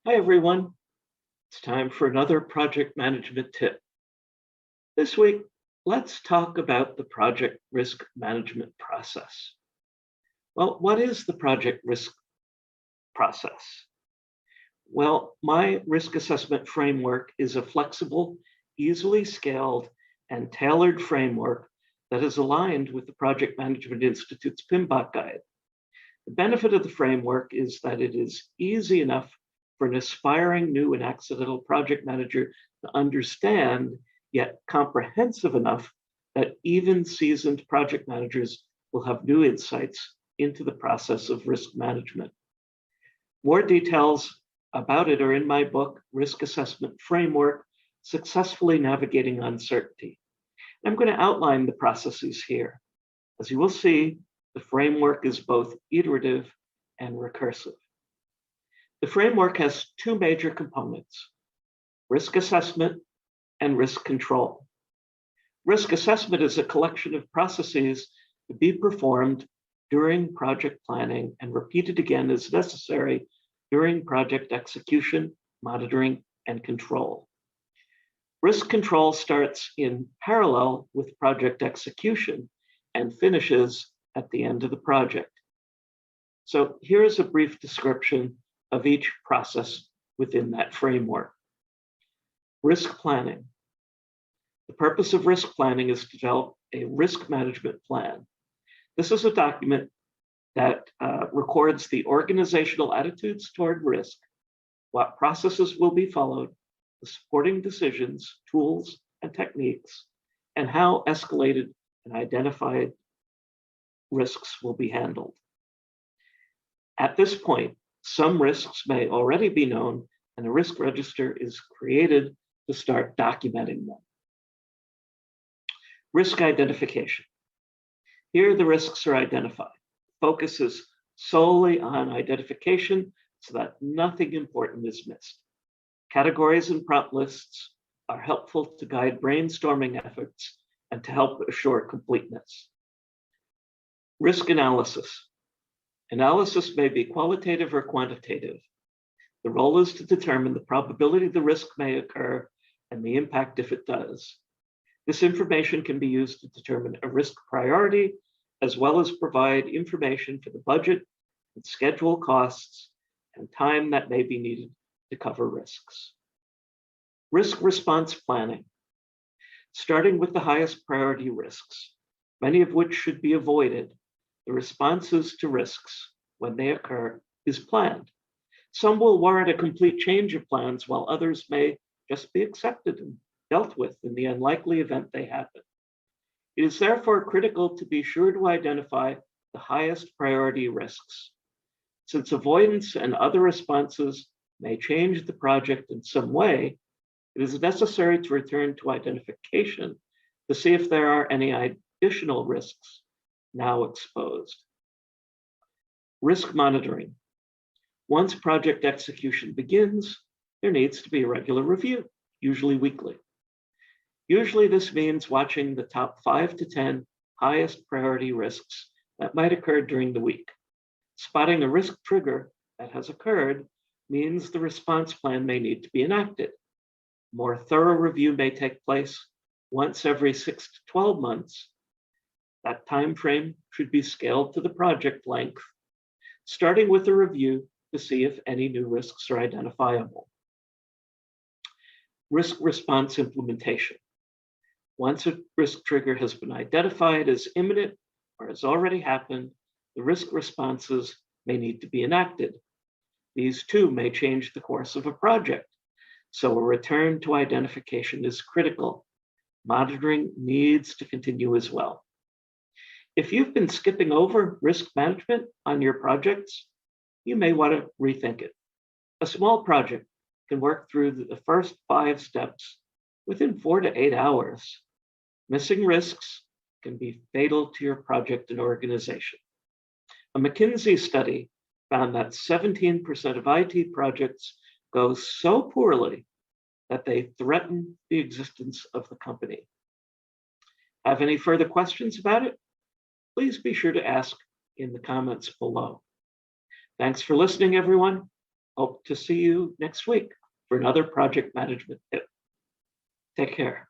Hi, everyone. It's time for another project management tip. This week, let's talk about the project risk management process. Well, what is the project risk process? Well, my risk assessment framework is a flexible, easily scaled, and tailored framework that is aligned with the Project Management Institute's PMBOK guide. The benefit of the framework is that it is easy enough for an aspiring new and accidental project manager to understand, yet comprehensive enough that even seasoned project managers will have new insights into the process of risk management. More details about it are in my book, Risk Assessment Framework, Successfully Navigating Uncertainty. I'm going to outline the processes here. As you will see, the framework is both iterative and recursive. The framework has two major components: risk assessment and risk control. Risk assessment is a collection of processes to be performed during project planning and repeated again as necessary during project execution, monitoring, and control. Risk control starts in parallel with project execution and finishes at the end of the project. So here's a brief description of each process within that framework. Risk planning. The purpose of risk planning is to develop a risk management plan. This is a document that records the organizational attitudes toward risk, what processes will be followed, the supporting decisions, tools, and techniques, and how escalated and identified risks will be handled. At this point, some risks may already be known, and a risk register is created to start documenting them. Risk identification. Here, the risks are identified. Focus is solely on identification so that nothing important is missed. Categories and prompt lists are helpful to guide brainstorming efforts and to help assure completeness. Risk analysis. Analysis may be qualitative or quantitative. The role is to determine the probability the risk may occur and the impact if it does. This information can be used to determine a risk priority, as well as provide information for the budget and schedule costs and time that may be needed to cover risks. Risk response planning. Starting with the highest priority risks, many of which should be avoided, the responses to risks when they occur is planned. Some will warrant a complete change of plans, while others may just be accepted and dealt with in the unlikely event they happen. It is therefore critical to be sure to identify the highest priority risks. Since avoidance and other responses may change the project in some way, it is necessary to return to identification to see if there are any additional risks now exposed. Risk monitoring. Once project execution begins, there needs to be a regular review, usually weekly. Usually this means watching the top 5 to 10 highest priority risks that might occur during the week. Spotting a risk trigger that has occurred means the response plan may need to be enacted. More thorough review may take place once every 6 to 12 months. That time frame should be scaled to the project length, starting with a review to see if any new risks are identifiable. Risk response implementation. Once a risk trigger has been identified as imminent or has already happened, the risk responses may need to be enacted. These too may change the course of a project, so a return to identification is critical. Monitoring needs to continue as well. If you've been skipping over risk management on your projects, you may want to rethink it. A small project can work through the first 5 steps within 4 to 8 hours. Missing risks can be fatal to your project and organization. A McKinsey study found that 17% of IT projects go so poorly that they threaten the existence of the company. Have any further questions about it? Please be sure to ask in the comments below. Thanks for listening, everyone. Hope to see you next week for another project management tip. Take care.